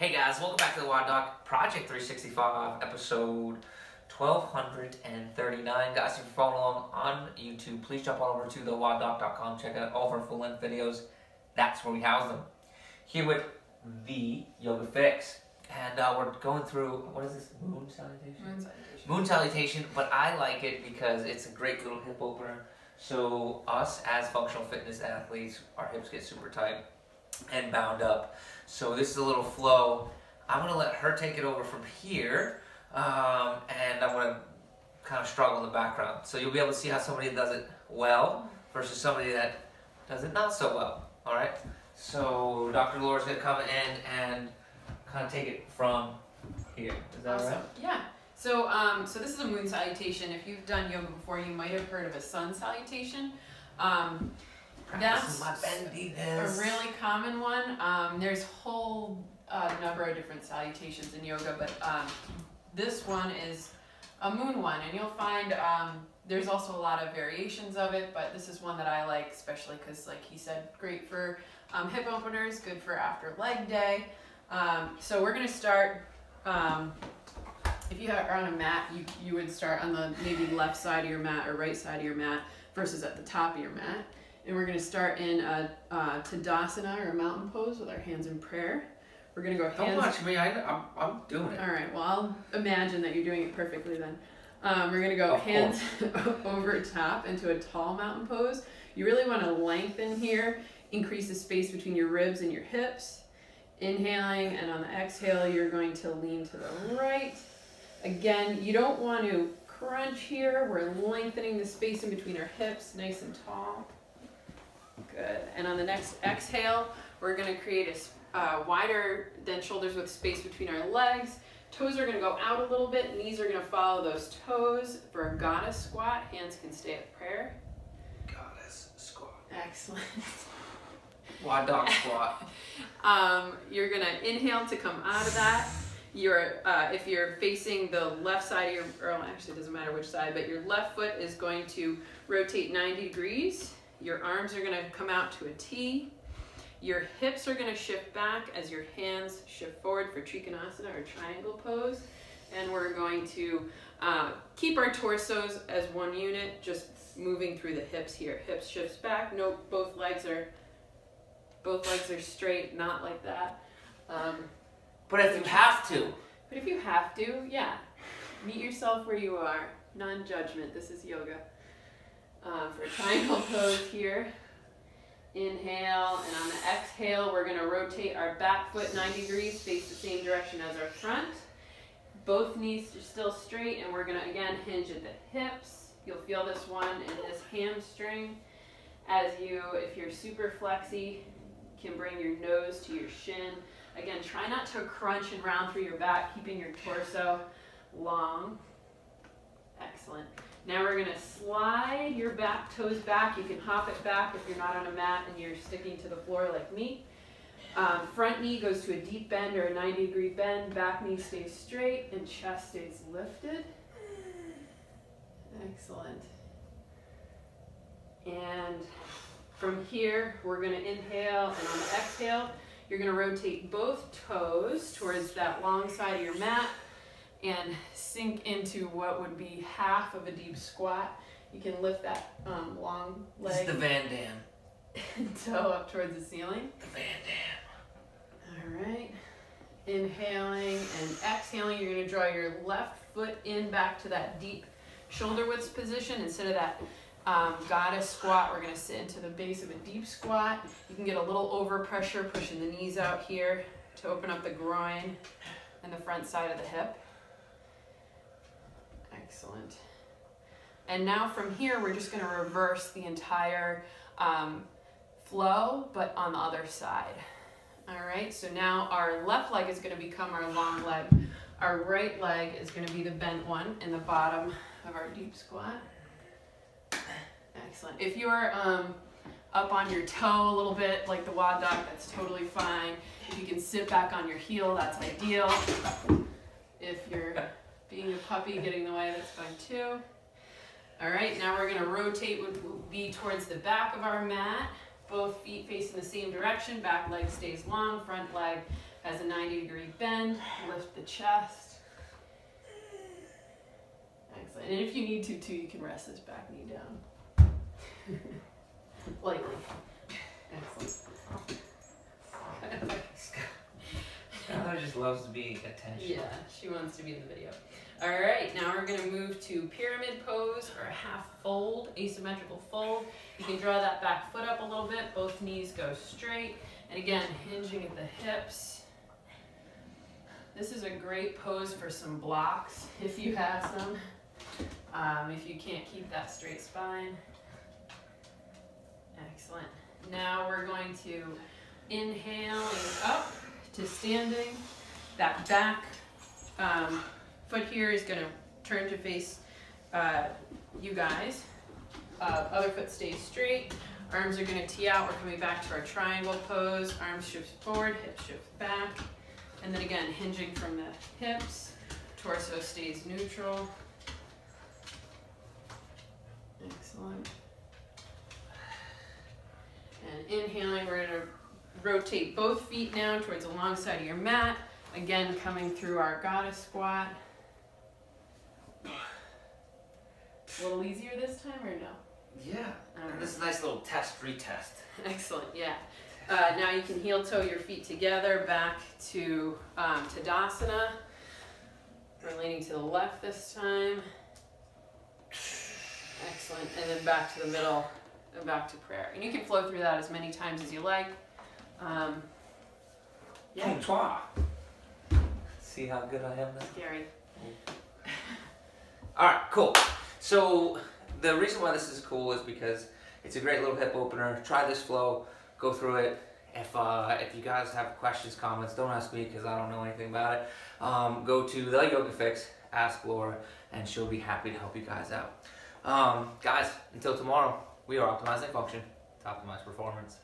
Hey guys, welcome back to the WODdoc Project 365 episode 1239. Guys, if you're following along on YouTube, please jump on over to the WODdoc.com. Check out all of our full-length videos. That's where we house them. Here with the Yoga Fix. And we're going through, what is this, moon salutation? Moon salutation. Moon salutation, but I like it because it's a great little hip opener. So us as functional fitness athletes, our hips get super tight and bound up. So this is a little flow. I'm going to let her take it over from here, and I'm going to kind of struggle in the background. So you'll be able to see how somebody does it well versus somebody that does it not so well. All right? So Dr. Laura's going to come in and kind of take it from here. Is that Awesome. right? Yeah. So, so this is a moon salutation. If you've done yoga before, you might have heard of a sun salutation. That's my bendiness. a really common one. There's a whole number of different salutations in yoga, but this one is a moon one, and you'll find there's also a lot of variations of it, but this is one that I like, especially because, like he said, great for hip openers, good for after leg day. So we're going to start, if you are on a mat, you would start on the maybe left side of your mat or right side of your mat versus at the top of your mat. And we're going to start in a Tadasana, or a mountain pose, with our hands in prayer. We're going to go hands... Don't watch me, I'm doing it. All right, well, I'll imagine that you're doing it perfectly then. We're going to go hands over top into a tall mountain pose. You really want to lengthen here, increase the space between your ribs and your hips. Inhaling, and on the exhale, you're going to lean to the right. Again, you don't want to crunch here. We're lengthening the space in between our hips, nice and tall. Good. And on the next exhale, we're going to create a wider than shoulders with space between our legs. Toes are going to go out a little bit. Knees are going to follow those toes for a goddess squat. Hands can stay at prayer. Goddess squat. Excellent. WODdoc squat. You're going to inhale to come out of that. If you're facing the left side of your, or actually it doesn't matter which side, but your left foot is going to rotate 90 degrees. Your arms are going to come out to a T. Your hips are going to shift back as your hands shift forward for Trikonasana, or triangle pose. And we're going to keep our torsos as one unit, just moving through the hips here. Hips shifts back. Note both legs are straight, not like that. But if you have to. But if you have to, yeah. Meet yourself where you are. Non-judgment. This is yoga. For a triangle pose here. Inhale, and on the exhale, we're going to rotate our back foot 90 degrees, face the same direction as our front. Both knees are still straight, and we're going to, again, hinge at the hips. You'll feel this one in this hamstring. As you, if you're super flexy, can bring your nose to your shin. Again, try not to crunch and round through your back, keeping your torso long. Excellent. Now we're going to slide your back toes back. You can hop it back if you're not on a mat and you're sticking to the floor like me. Front knee goes to a deep bend or a 90-degree bend. Back knee stays straight and chest stays lifted. Excellent. And from here, we're going to inhale, and on the exhale, you're going to rotate both toes towards that long side of your mat and sink into what would be half of a deep squat. You can lift that long leg. This is the Van Damme. Toe up towards the ceiling. The Van Damme. All right. Inhaling and exhaling, you're going to draw your left foot in back to that deep shoulder width position. Instead of that goddess squat, we're going to sit into the base of a deep squat. You can get a little overpressure, pushing the knees out here to open up the groin and the front side of the hip. Excellent. And now from here, we're just going to reverse the entire flow, but on the other side. All right, so now our left leg is going to become our long leg. Our right leg is going to be the bent one in the bottom of our deep squat. Excellent. If you're up on your toe a little bit, like the WODdoc, that's totally fine. If you can sit back on your heel, that's ideal. If you're being a puppy getting in the way, that's fine too. All right, now we're going to rotate, would be towards the back of our mat. Both feet facing the same direction. Back leg stays long, front leg as a 90-degree bend. Lift the chest. Excellent. And if you need to, too, you can rest this back knee down. Lightly. Excellent. Skylar just loves to be attention. Yeah, she wants to be in the video. All right, now we're gonna move to pyramid pose or half fold, asymmetrical fold. You can draw that back foot up a little bit, both knees go straight. And again, hinging at the hips. This is a great pose for some blocks, if you have some. If you can't keep that straight spine. Excellent. Now we're going to inhale up to standing. That back foot here is going to turn to face you guys. Other foot stays straight. Arms are going to tee out. We're coming back to our triangle pose. Arms shift forward, hips shift back. And then again, hinging from the hips. Torso stays neutral. Excellent. And inhaling, we're going to rotate both feet now towards the long side of your mat. Again, coming through our goddess squat. A little easier this time or no? Yeah. This is a nice little test, retest. Excellent, yeah. Now you can heel toe your feet together back to Tadasana. We're leaning to the left this time. Excellent, and then back to the middle and back to prayer. And you can flow through that as many times as you like. Yeah. See how good I am now? Scary. Alright, cool. So the reason why this is cool is because it's a great little hip opener. Try this flow, go through it. If you guys have questions, comments, don't ask me because I don't know anything about it. Go to the Yoga Fix, ask Laura, and she'll be happy to help you guys out. Guys, until tomorrow, we are optimizing function to optimize performance.